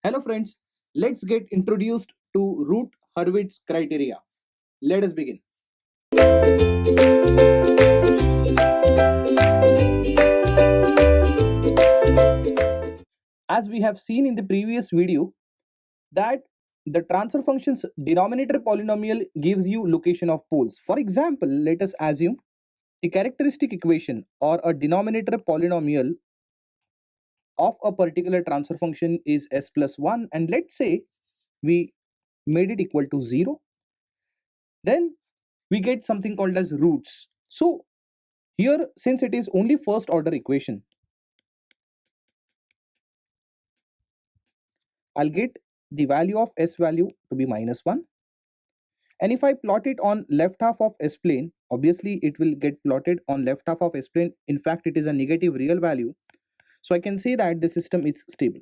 Hello friends, let's get introduced to Root-Hurwitz criteria. Let us begin. As we have seen in the previous video that the transfer function's denominator polynomial gives you location of poles. For example, let us assume the characteristic equation or a denominator polynomial of a particular transfer function is s plus 1, and let's say we made it equal to 0. Then we get something called as roots. So here, since it is only first order equation, I'll get the value of s value to be minus 1. And if I plot it on left half of s plane, obviously it will get plotted on left half of s plane. In fact, it is a negative real value. So I can say that the system is stable.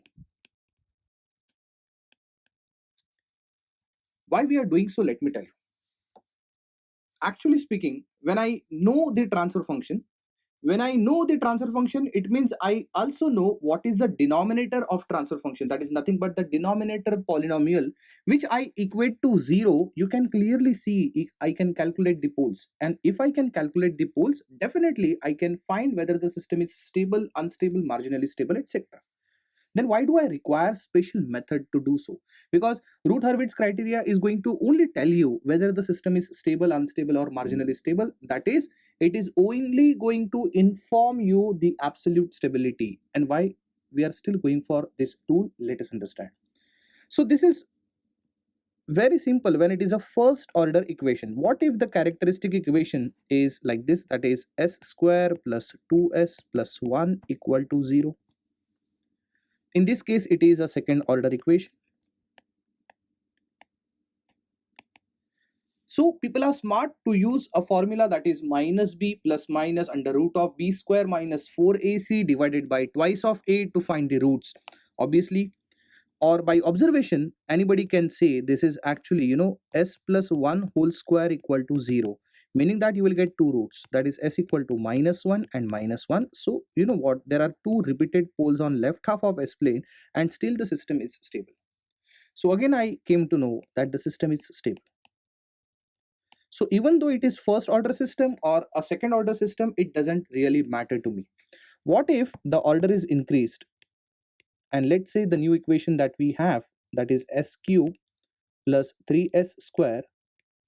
Why we are doing so, let me tell you. Actually speaking, when I know the transfer function, it means I also know what is the denominator of transfer function. That is nothing but the denominator polynomial, which I equate to 0. You can clearly see I can calculate the poles, and if I can calculate the poles, definitely I can find whether the system is stable, unstable, marginally stable, etc. Then why do I require special method to do so? Because Root-Hurwitz criteria is going to only tell you whether the system is stable, unstable, or marginally stable. That is, it is only going to inform you the absolute stability. And why we are still going for this tool, let us understand. So this is very simple when it is a first order equation. What if the characteristic equation is like this, that is s square plus 2s plus 1 equal to 0? In this case, it is a second order equation. So people are smart to use a formula, that is minus b plus minus under root of b square minus 4ac divided by twice of a to find the roots. Obviously, or by observation, anybody can say this is actually, s plus 1 whole square equal to 0. Meaning that you will get two roots, that is s equal to minus 1 and minus 1. So you know what, there are two repeated poles on left half of s plane and still the system is stable. So again I came to know that the system is stable. So even though it is first order system or a second order system, it doesn't really matter to me. What if the order is increased? And let's say the new equation that we have, that is s cube plus 3s square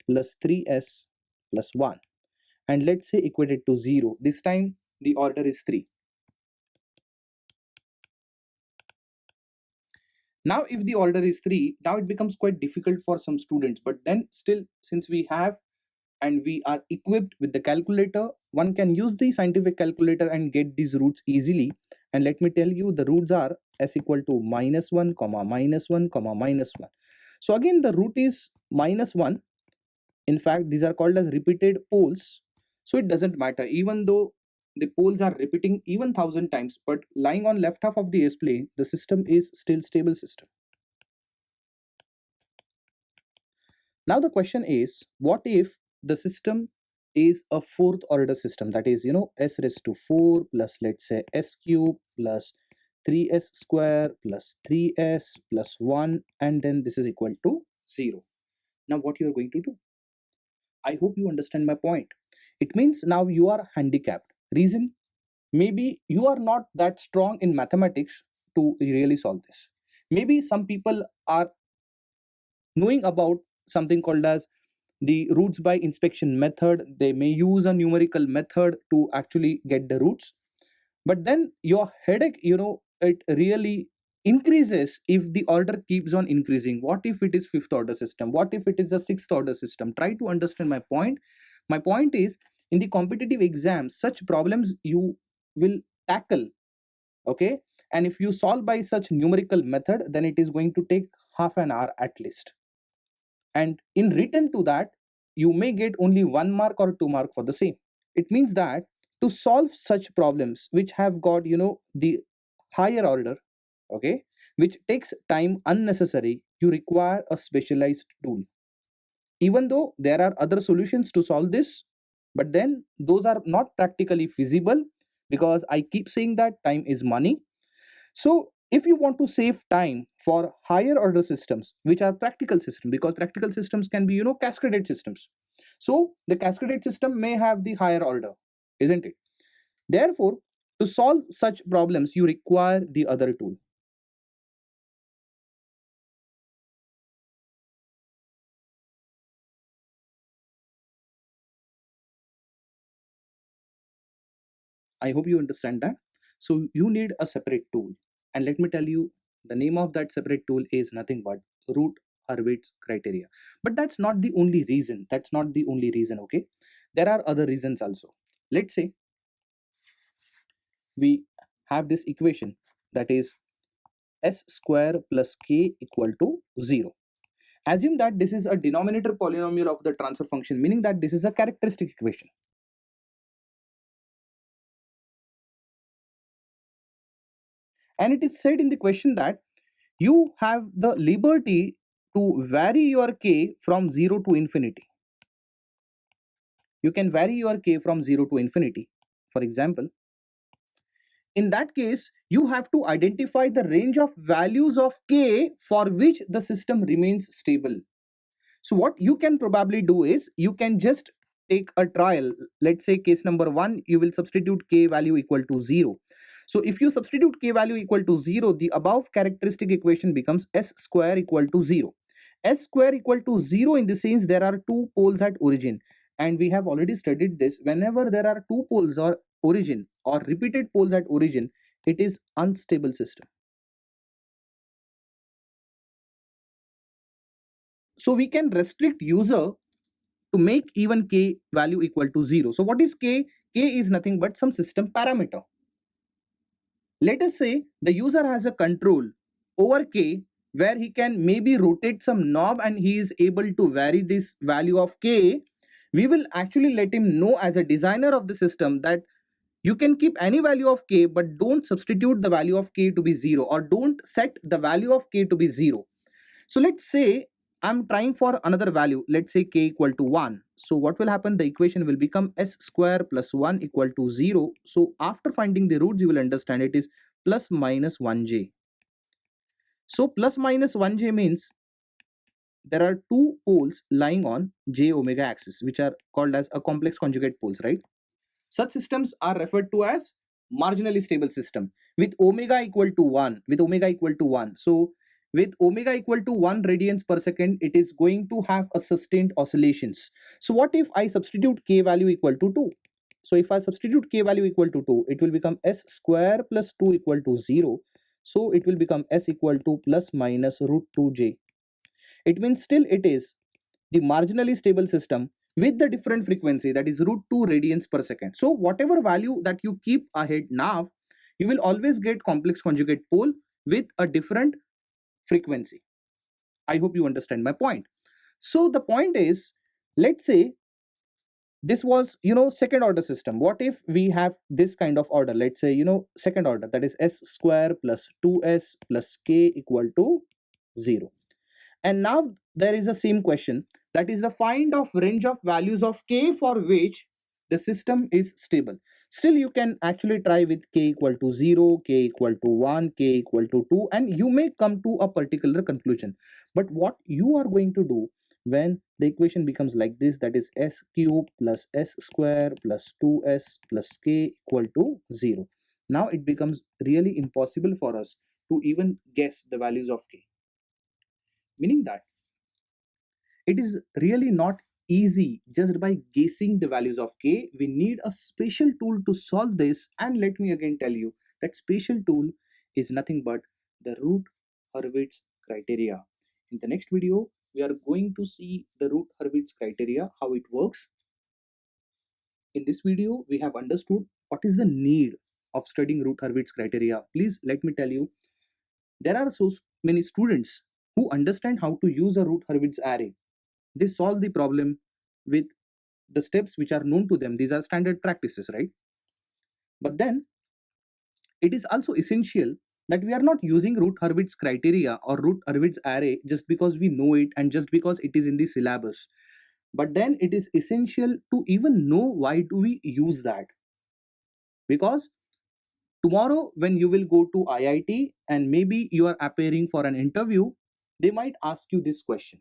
plus 3s plus 1. And let's say equated to 0. This time the order is 3. Now if the order is 3, now it becomes quite difficult for some students. But then still, since we have and we are equipped with the calculator, one can use the scientific calculator and get these roots easily. And let me tell you, the roots are s equal to minus 1 comma minus 1 comma minus 1. So again the root is minus 1. In fact, these are called as repeated poles, so it doesn't matter even though the poles are repeating even 1000 times, but lying on left half of the s plane, the system is still stable system. Now the question is, what if the system is a fourth order system, that is s raised to 4 plus let's say s cube plus 3s square plus 3s plus 1, and then this is equal to 0. Now what you are going to do? I hope you understand my point. It means now you are handicapped. Reason? Maybe you are not that strong in mathematics to really solve this. Maybe some people are knowing about something called as the roots by inspection method. They may use a numerical method to actually get the roots, but then your headache, it really increases if the order keeps on increasing. What if it is fifth order system? What if it is a sixth order system? Try to understand my point. My point is, in the competitive exams, such problems you will tackle, okay? And if you solve by such numerical method, then it is going to take half an hour at least, and in return to that you may get only 1 mark or 2 mark for the same. It means that to solve such problems which have got the higher order, okay, which takes time unnecessary, you require a specialized tool. Even though there are other solutions to solve this, but then those are not practically feasible, because I keep saying that time is money. So If you want to save time for higher order systems, which are practical systems, because practical systems can be, cascaded systems. So the cascaded system may have the higher order, isn't it? Therefore, to solve such problems, you require the other tool. I hope you understand that. So you need a separate tool. And let me tell you, the name of that separate tool is nothing but root Hurwitz criteria. But that's not the only reason. That's not the only reason, okay? There are other reasons also. Let's say we have this equation, that is s square plus k equal to 0. Assume that this is a denominator polynomial of the transfer function, meaning that this is a characteristic equation. And it is said in the question that you have the liberty to vary your k from 0 to infinity. You can vary your k from 0 to infinity. For example, in that case, you have to identify the range of values of k for which the system remains stable. So what you can probably do is you can just take a trial. Let's say case number 1, you will substitute k value equal to 0. So if you substitute k value equal to 0, the above characteristic equation becomes s square equal to 0. S square equal to 0 in the sense there are two poles at origin, and we have already studied this. Whenever there are two poles or origin or repeated poles at origin, it is unstable system. So we can restrict user to make even k value equal to 0. So what is k? K is nothing but some system parameter. Let us say the user has a control over k where he can maybe rotate some knob and he is able to vary this value of k. We will actually let him know as a designer of the system that you can keep any value of k, but don't substitute the value of k to be 0, or don't set the value of k to be 0. So let's say I'm trying for another value. Let's say k equal to 1. So what will happen? The equation will become s square plus 1 equal to 0. So after finding the roots, you will understand it is plus minus 1j. So plus minus 1j means there are two poles lying on j omega axis, which are called as a complex conjugate poles, right? Such systems are referred to as marginally stable system with omega equal to 1. With omega equal to 1. So with omega equal to 1 radians per second, it is going to have a sustained oscillations. So what if I substitute k value equal to 2? So if I substitute k value equal to 2, it will become s square plus 2 equal to 0. So it will become s equal to plus minus root 2j. It means still it is the marginally stable system with the different frequency, that is root 2 radians per second. So whatever value that you keep ahead now, you will always get complex conjugate pole with a different frequency. I hope you understand my point. So the point is, let's say this was, second order system. What if we have this kind of order? Let's say, second order, that is s square plus 2s plus k equal to 0. And now there is a same question, that is the find of range of values of k for which the system is stable. Still you can actually try with k equal to 0, k equal to 1, k equal to 2, and you may come to a particular conclusion. But what you are going to do when the equation becomes like this, that is s cube plus s square plus 2s plus k equal to 0. Now it becomes really impossible for us to even guess the values of k, meaning that it is really not easy just by guessing the values of k. We need a special tool to solve this, and let me again tell you that special tool is nothing but the root Hurwitz criteria. In the next video, we are going to see the root Hurwitz criteria, how it works. In this video, we have understood what is the need of studying root Hurwitz criteria. Please let me tell you, there are so many students who understand how to use a root Hurwitz array. They solve the problem with the steps which are known to them. These are standard practices, right? But then it is also essential that we are not using root Hurwitz criteria or root Hurwitz array just because we know it and just because it is in the syllabus. But then it is essential to even know why do we use that, because Tomorrow, when you will go to IIT and maybe you are appearing for an interview, they might ask you this question.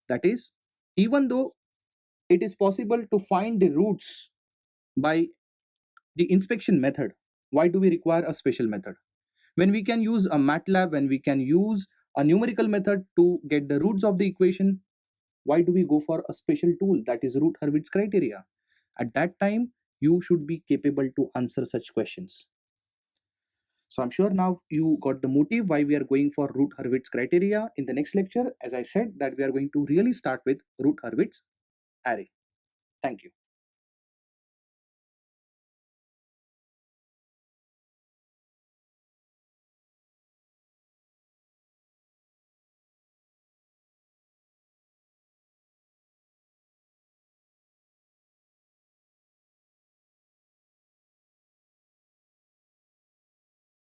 That is, even though it is possible to find the roots by the inspection method, why do we require a special method? When we can use a MATLAB, when we can use a numerical method to get the roots of the equation, why do we go for a special tool, that is Routh-Hurwitz criteria? At that time, you should be capable to answer such questions. So I'm sure now you got the motive why we are going for Routh-Hurwitz criteria. In the next lecture, as I said, that we are going to really start with Routh-Hurwitz array. Thank you.